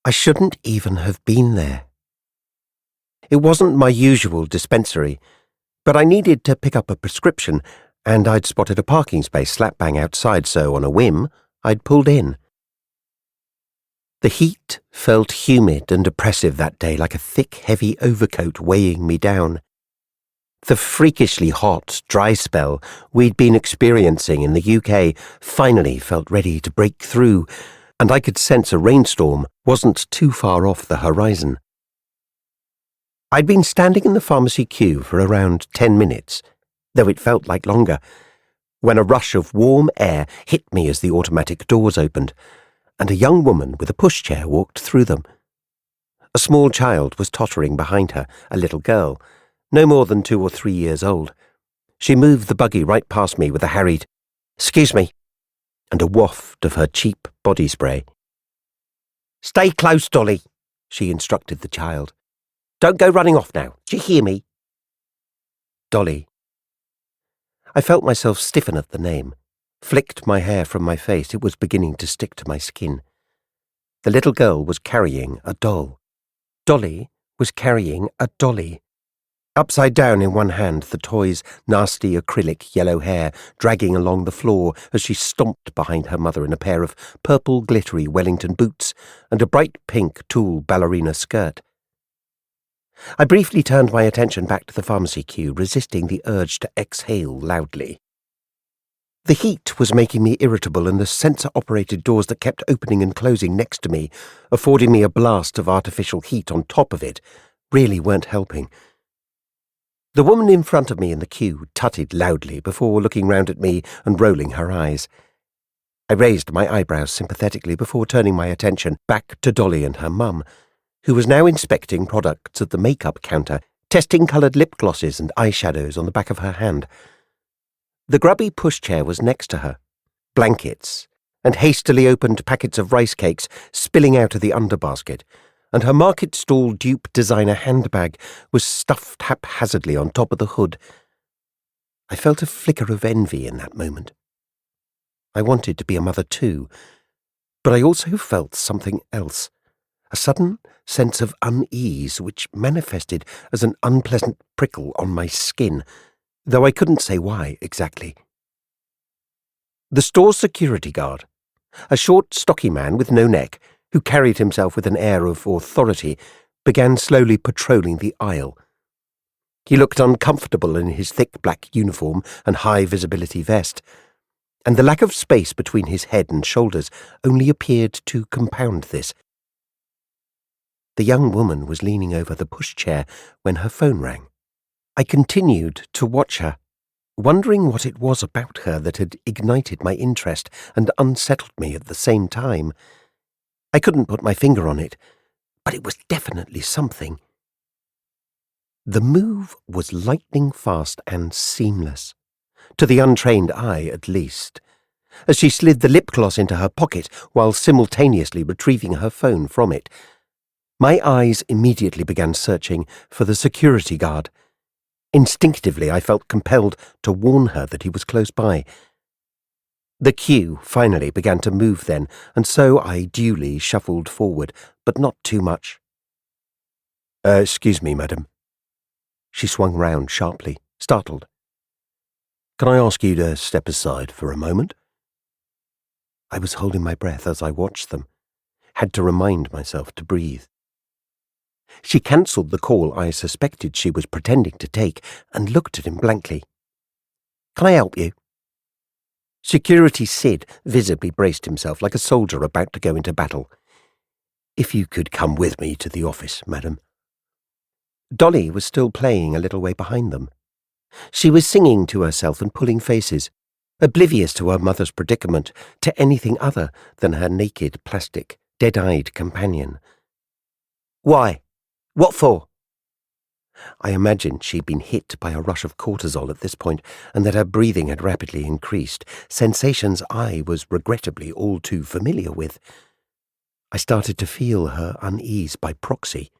I shouldn't even have been there. It wasn't my usual dispensary, but I needed to pick up a prescription, and I'd spotted a parking space slap bang outside, so on a whim, I'd pulled in. The heat felt humid and oppressive that day, like a thick, heavy overcoat weighing me down. The freakishly hot, dry spell we'd been experiencing in the UK finally felt ready to break through, and I could sense a rainstorm wasn't too far off the horizon. I'd been standing in the pharmacy queue for around 10 minutes, though it felt like longer, when a rush of warm air hit me as the automatic doors opened, and a young woman with a pushchair walked through them. A small child was tottering behind her, a little girl, no more than 2 or 3 years old. She moved the buggy right past me with a harried, "Excuse me," and a waft of her cheap body spray. "Stay close, Dolly," she instructed the child. "Don't go running off now. Do you hear me?" Dolly. I felt myself stiffen at the name, flicked my hair from my face. It was beginning to stick to my skin. The little girl was carrying a doll. Dolly was carrying a dolly. Upside down in one hand, the toy's nasty acrylic yellow hair dragging along the floor as she stomped behind her mother in a pair of purple glittery Wellington boots and a bright pink tulle ballerina skirt. I briefly turned my attention back to the pharmacy queue, resisting the urge to exhale loudly. The heat was making me irritable, and the sensor-operated doors that kept opening and closing next to me, affording me a blast of artificial heat on top of it, really weren't helping. The woman in front of me in the queue tutted loudly before looking round at me and rolling her eyes. I raised my eyebrows sympathetically before turning my attention back to Dolly and her mum, who was now inspecting products at the makeup counter, testing coloured lip glosses and eyeshadows on the back of her hand. The grubby pushchair was next to her, blankets and hastily opened packets of rice cakes spilling out of the underbasket, and her market stall dupe designer handbag was stuffed haphazardly on top of the hood. I felt a flicker of envy in that moment. I wanted to be a mother too, but I also felt something else, a sudden sense of unease which manifested as an unpleasant prickle on my skin, though I couldn't say why exactly. The store's security guard, a short, stocky man with no neck, who carried himself with an air of authority, began slowly patrolling the aisle. He looked uncomfortable in his thick black uniform and high-visibility vest, and the lack of space between his head and shoulders only appeared to compound this. The young woman was leaning over the pushchair when her phone rang. I continued to watch her, wondering what it was about her that had ignited my interest and unsettled me at the same time. I couldn't put my finger on it, but it was definitely something. The move was lightning fast and seamless, to the untrained eye at least, as she slid the lip gloss into her pocket while simultaneously retrieving her phone from it. My eyes immediately began searching for the security guard. Instinctively, I felt compelled to warn her that he was close by. The queue finally began to move then, and so I duly shuffled forward, but not too much. Excuse me, madam." She swung round sharply, startled. "Can I ask you to step aside for a moment?" I was holding my breath as I watched them, had to remind myself to breathe. She cancelled the call I suspected she was pretending to take and looked at him blankly. "Can I help you?" Security Sid visibly braced himself like a soldier about to go into battle. "If you could come with me to the office, madam." Dolly was still playing a little way behind them. She was singing to herself and pulling faces, oblivious to her mother's predicament, to anything other than her naked, plastic, dead-eyed companion. "Why? What for?" I imagined she'd been hit by a rush of cortisol at this point, and that her breathing had rapidly increased, sensations I was regrettably all too familiar with. I started to feel her unease by proxy.